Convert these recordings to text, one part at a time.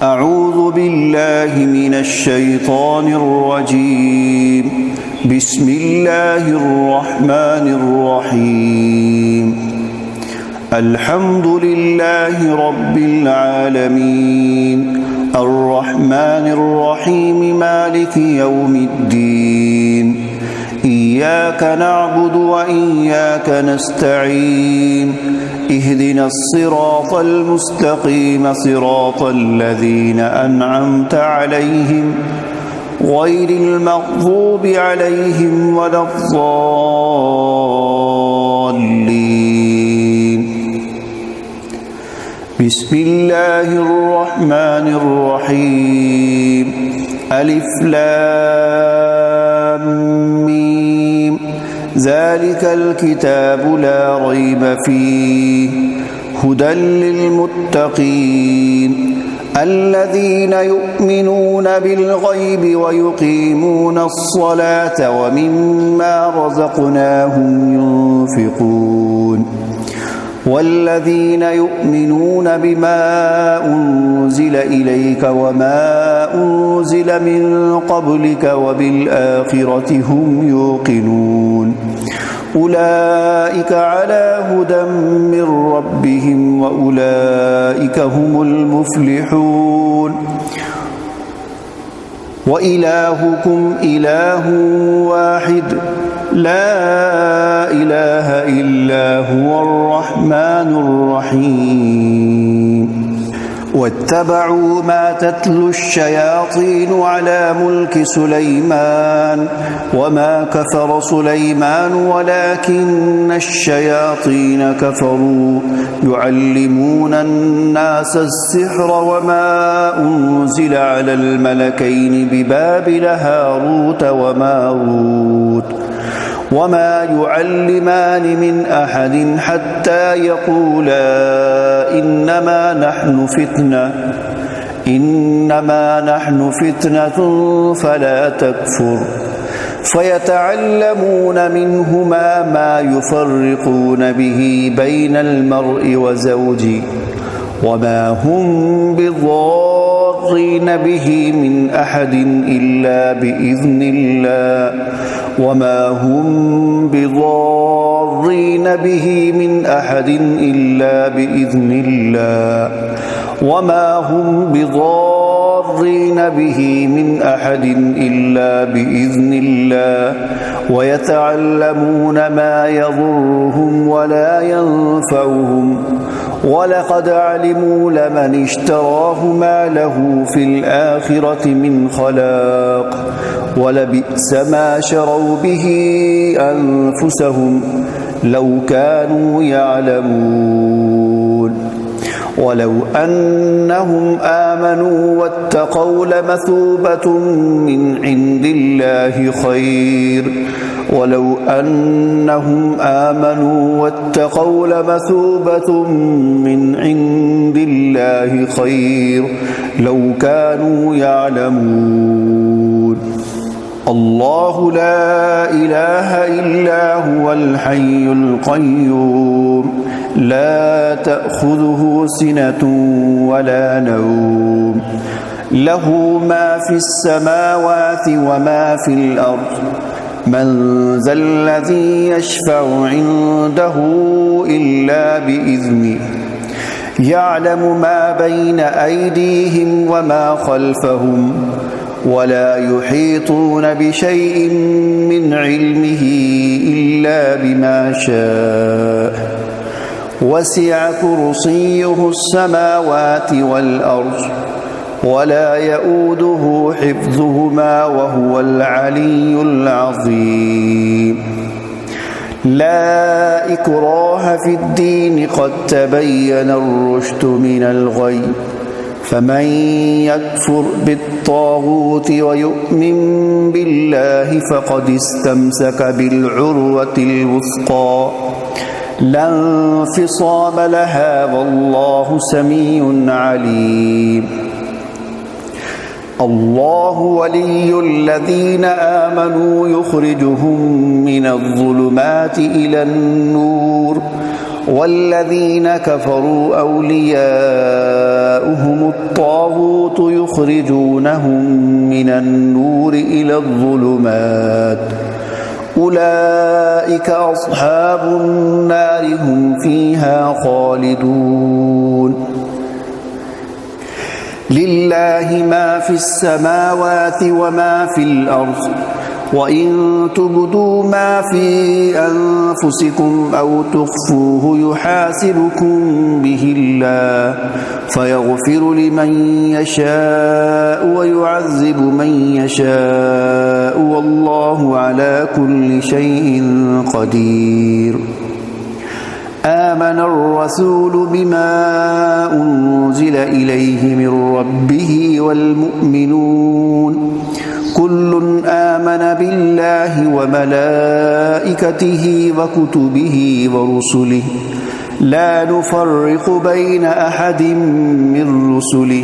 أعوذ بالله من الشيطان الرجيم. بسم الله الرحمن الرحيم. الحمد لله رب العالمين الرحمن الرحيم مالك يوم الدين. إياك نعبد وإياك نستعين. اهدنا الصراط المستقيم صراط الذين أنعمت عليهم غير المغضوب عليهم ولا الضالين. بسم الله الرحمن الرحيم. ألف لام ميم. ذلك الكتاب لا ريب فيه هدى للمتقين الذين يؤمنون بالغيب ويقيمون الصلاة ومما رزقناهم ينفقون والذين يؤمنون بما أنزل إليك وما أنزل من قبلك وبالآخرة هم يوقنون أولئك على هدى من ربهم وأولئك هم المفلحون. وإلهكم إله واحد لا إله إلا هو الرحمن الرحيم. واتبعوا ما تتلو الشياطين على ملك سليمان وما كفر سليمان ولكن الشياطين كفروا يعلمون الناس السحر وما أنزل على الملكين ببابل هاروت وماروت وما يعلمان من أحد حتى يقولا إنما نحن فتنة فلا تكفر فيتعلمون منهما ما يفرقون به بين المرء وزوجه وما هم بضارين به من أحد إلا بإذن الله وما هم بضارين به من أحد إلا بإذن الله وما هم بضارين به من أحد إلا بإذن الله ويتعلمون ما يضرهم ولا ينفعهم ولقد علموا لمن اشتراه ما له في الآخرة من خلاق ولبئس ما شروا به أنفسهم لو كانوا يعلمون. ولو أنهم آمنوا واتقوا لمثوبة من عند الله خير ولو أنهم آمنوا واتقوا لمثوبة من عند الله خير لو كانوا يعلمون. الله لا إله إلا هو الحي القيوم لا تأخذه سنة ولا نوم له ما في السماوات وما في الأرض من ذا الذي يشفع عنده إلا بإذنه يعلم ما بين أيديهم وما خلفهم ولا يحيطون بشيء من علمه إلا بما شاء وسع كرسيه السماوات والأرض ولا يؤوده حفظهما وهو العلي العظيم. لا إكراه في الدين قد تبين الرشد من الغي فمن يكفر بالطاغوت ويؤمن بالله فقد استمسك بالعروة الوثقى لا انفصام لها والله سميع عليم. الله ولي الذين آمنوا يخرجهم من الظلمات إلى النور والذين كفروا أولياؤهم الطاغوت يخرجونهم من النور إلى الظلمات أولئك أصحاب النار هم فيها خالدون لله ما في السماوات وما في الأرض وإن تبدوا ما في أنفسكم أو تخفوه يحاسبكم به الله فيغفر لمن يشاء ويعذب من يشاء والله على كل شيء قدير آمن الرسول بما أنزل إليه من ربه والمؤمنون كل آمن بالله وملائكته وكتبه ورسله لا نفرق بين أحد من رسله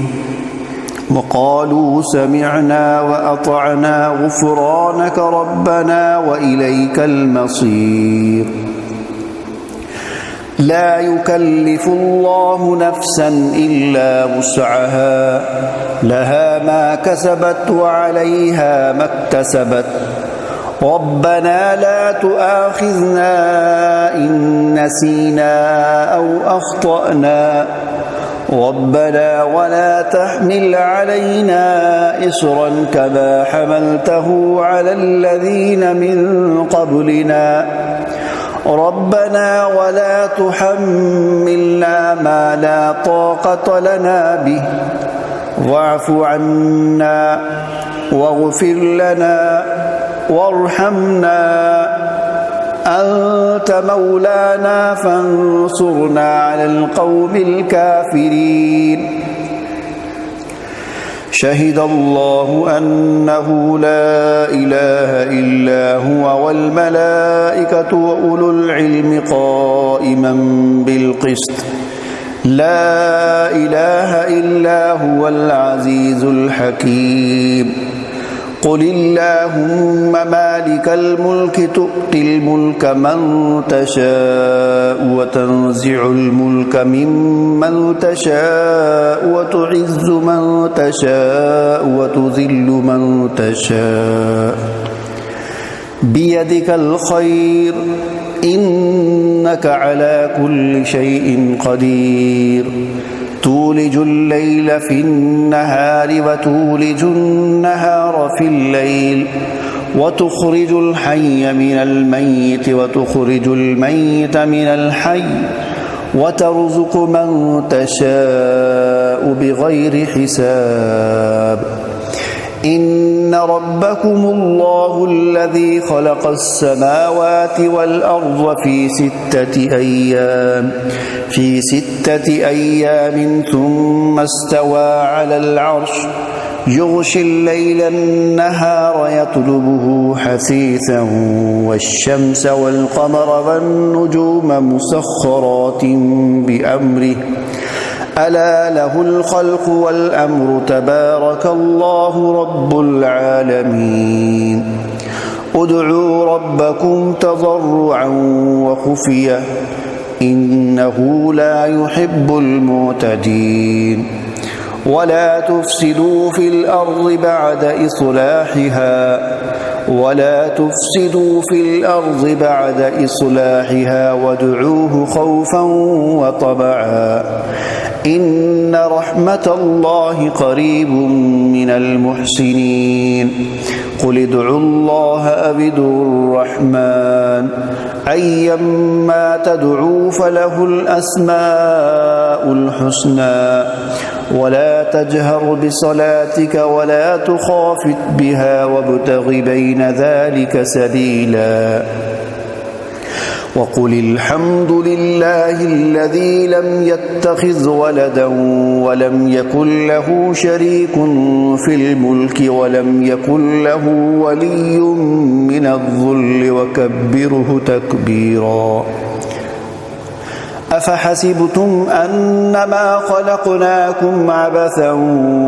وقالوا سمعنا وأطعنا غفرانك ربنا وإليك المصير لا يكلف الله نفسا إلا وسعها لها ما كسبت وعليها ما اكتسبت ربنا لا تؤاخذنا إن نسينا أو أخطأنا ربنا ولا تحمل علينا إصرا كما حملته على الذين من قبلنا ربنا ولا تحملنا ما لا طاقة لنا به واعف عنا واغفر لنا وارحمنا أنت مولانا فانصرنا على القوم الكافرين شهد الله أنه لا إله إلا هو والملائكة وأولو العلم قائما بالقسط لا إله إلا هو العزيز الحكيم قل اللهم مالك الملك تؤتي الملك من تشاء وتنزع الملك ممن تشاء وتعز من تشاء وتذل من تشاء بيدك الخير إنك على كل شيء قدير تولج الليل في النهار وتولج النهار في الليل وتخرج الحي من الميت وتخرج الميت من الحي وترزق من تشاء بغير حساب إن ربكم الله الذي خلق السماوات والأرض في ستة أيام ثم استوى على العرش يغشي الليل النهار يطلبه حثيثا والشمس والقمر والنجوم مسخرات بأمره ألا له الخلق والأمر تبارك الله رب العالمين ادعوا ربكم تضرعا وخفية إنه لا يحب المعتدين ولا تفسدوا في الأرض بعد إصلاحها وادعوه خوفا وطمعا إن رحمة الله قريب من المحسنين قل ادعوا الله أو ادعوا الرحمن أيما تدعوا فله الأسماء الحسنى ولا تجهر بصلاتك ولا تخافت بها وابتغ بين ذلك سبيلا وقل الحمد لله الذي لم يتخذ ولدا ولم يكن له شريك في الملك ولم يكن له ولي من الذل وكبره تكبيرا أفحسبتم أنما خلقناكم عبثا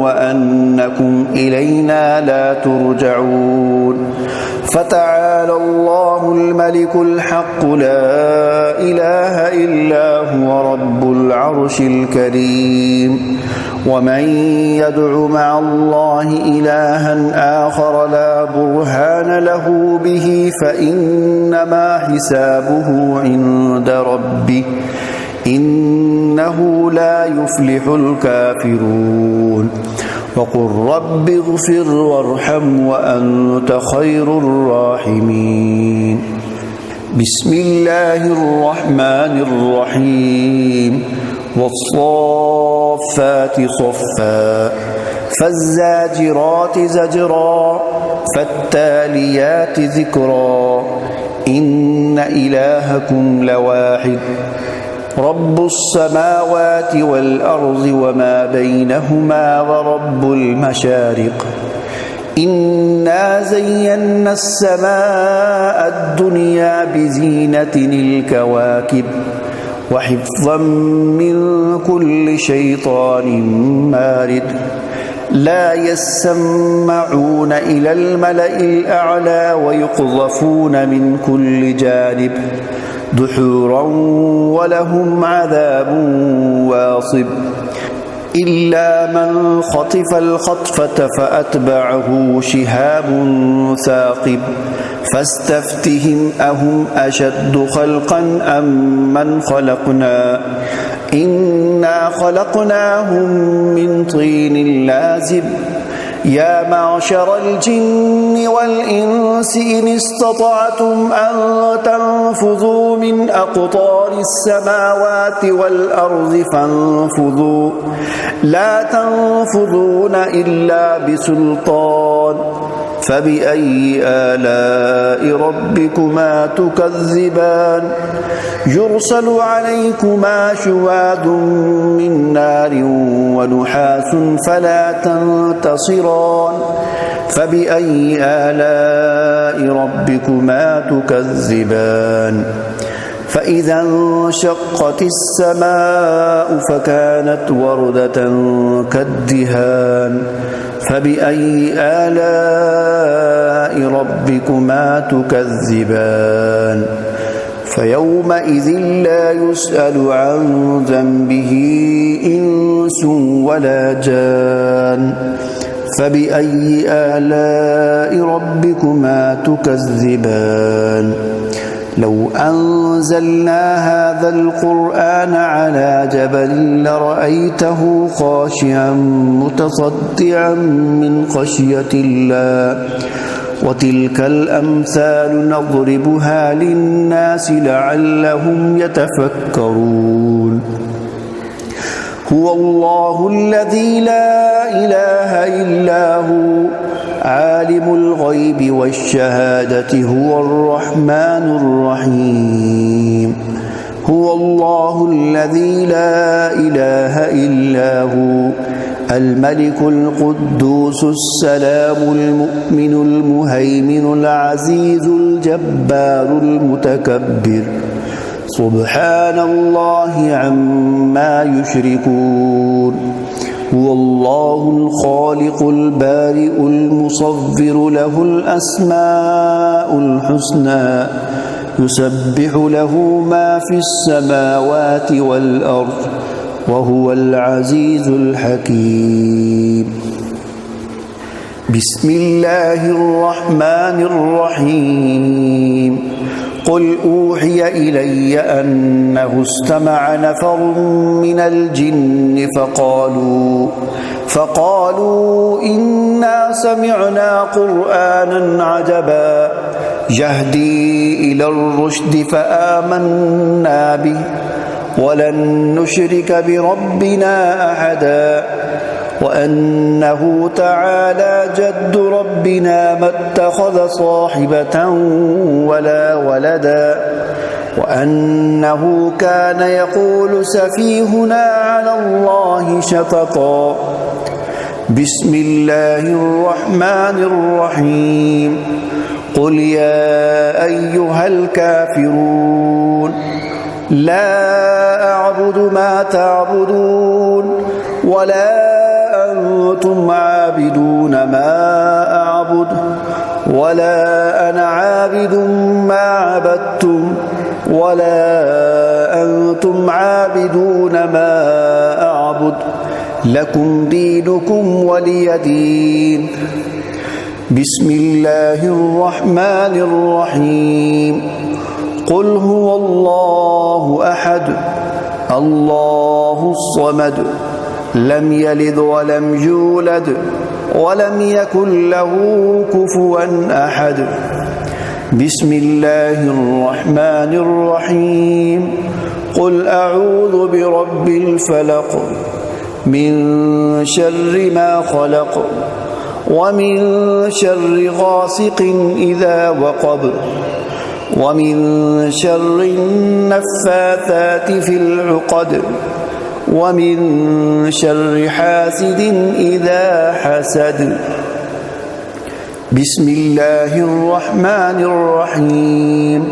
وأنكم إلينا لا ترجعون فتعالى تعالى الله الملك الحق لا إله إلا هو رب العرش الكريم ومن يدع مع الله إلها آخر لا برهان له به فإنما حسابه عند ربه إنه لا يفلح الكافرون وقل رب اغفر وارحم وأنت خير الراحمين بسم الله الرحمن الرحيم والصافات صفا فالزاجرات زجرا فالتاليات ذكرا إن إلهكم لواحد رب السماوات والأرض وما بينهما ورب المشارق إنا زينا السماء الدنيا بزينة الكواكب وحفظا من كل شيطان مارد لا يسمعون إلى الملأ الأعلى ويقذفون من كل جانب دحورا ولهم عذاب واصب إلا من خطف الخطفة فأتبعه شهاب ثاقب فاستفتهم أهم أشد خلقا أم من خلقنا إنا خلقناهم من طين لازب يا معشر الجن والإنس إن استطعتم أن تنفذوا من أقطار السماوات والأرض فانفذوا لا تنفذون إلا بسلطان فبأي آلاء ربكما تكذبان يرسل عليكما شواظ من نار ونحاس فلا تنتصران فبأي آلاء ربكما تكذبان فإذا انشقت السماء فكانت وردة كالدهان فبأي آلاء ربكما تكذبان فيومئذ لا يسأل عن ذنبه إنس ولا جان فبأي آلاء ربكما تكذبان لو أنزلنا هذا القرآن على جبل لرأيته خاشعا متصدعا من خشية الله وتلك الأمثال نضربها للناس لعلهم يتفكرون هو الله الذي لا إله إلا هو عالم الغيب والشهادة هو الرحمن الرحيم هو الله الذي لا إله إلا هو الملك القدوس السلام المؤمن المهيمن العزيز الجبار المتكبر سبحان الله عما يشركون هو الله الخالق البارئ المصور له الأسماء الحسنى يسبح له ما في السماوات والأرض وهو العزيز الحكيم بسم الله الرحمن الرحيم قل أوحي إلي أنه استمع نفر من الجن فقالوا إنا سمعنا قرآنا عجبا يهدي إلى الرشد فآمنا به ولن نشرك بربنا أحدا وأنه تعالى جد ربنا ما اتخذ صاحبة ولا ولدا وأنه كان يقول سفيهنا على الله شططا بسم الله الرحمن الرحيم قل يا أيها الكافرون لا أعبد ما تعبدون ولا أنتم عابدون ما أعبد ولا أنا عابد ما عبدتم ولا أنتم عابدون ما أعبد لكم دينكم ولي دين. بسم الله الرحمن الرحيم. قل هو الله أحد الله الصمد لم يلد ولم يولد ولم يكن له كفوا أحد. بسم الله الرحمن الرحيم. قل أعوذ برب الفلق من شر ما خلق ومن شر غاسق إذا وقب ومن شر النفاثات في العقد ومن شر حاسد إذا حسد. بسم الله الرحمن الرحيم.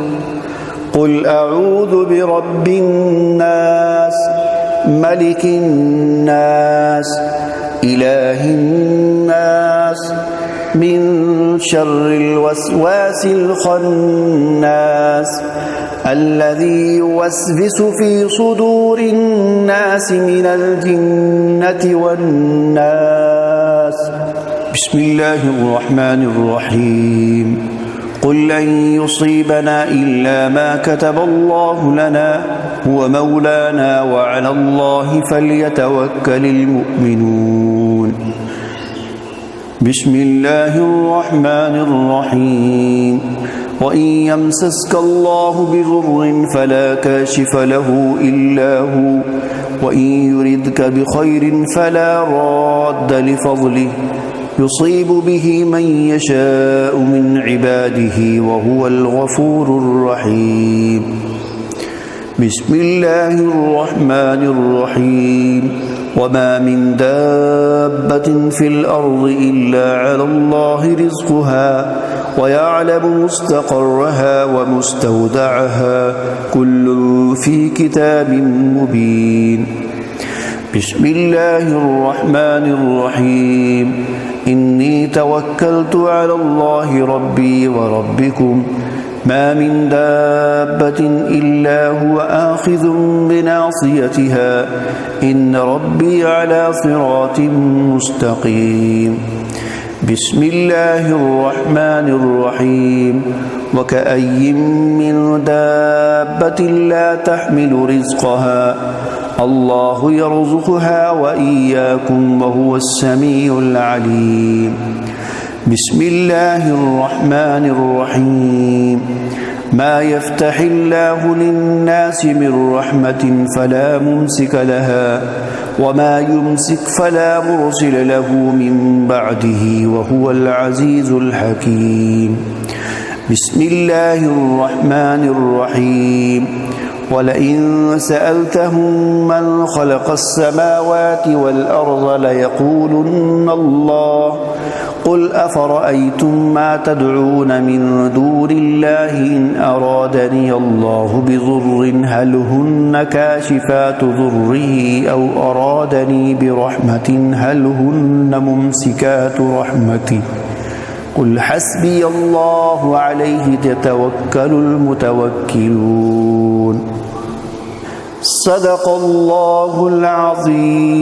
قل أعوذ برب الناس ملك الناس إله الناس من شر الوسواس الخناس الذي يوسوس في صدور الناس من الجنة والناس. بسم الله الرحمن الرحيم. قل لن يصيبنا إلا ما كتب الله لنا هو مولانا وعلى الله فليتوكل المؤمنون. بسم الله الرحمن الرحيم. وإن يمسسك الله بضر فلا كاشف له إلا هو وإن يردك بخير فلا راد لفضله يصيب به من يشاء من عباده وهو الغفور الرحيم. بسم الله الرحمن الرحيم. وما من دابة في الأرض إلا على الله رزقها ويعلم مستقرها ومستودعها كل في كتاب مبين. بسم الله الرحمن الرحيم. إني توكلت على الله ربي وربكم ما من دابة إلا هو آخذ بناصيتها إن ربي على صراط مستقيم. بسم الله الرحمن الرحيم. وكأي من دابة لا تحمل رزقها الله يرزقها وإياكم وهو السميع العليم. بسم الله الرحمن الرحيم. ما يفتح الله للناس من رحمة فلا ممسك لها وما يمسك فلا مرسل له من بعده وهو العزيز الحكيم. بسم الله الرحمن الرحيم. ولئن سألتهم من خلق السماوات والأرض ليقولن الله قل أفرأيتم ما تدعون من دون الله إن أرادني الله بضر هل هن كاشفات ضره أو أرادني برحمة هل هن ممسكات رحمته قل حسبي الله عليه يتوكل المتوكلون. صدق الله العظيم.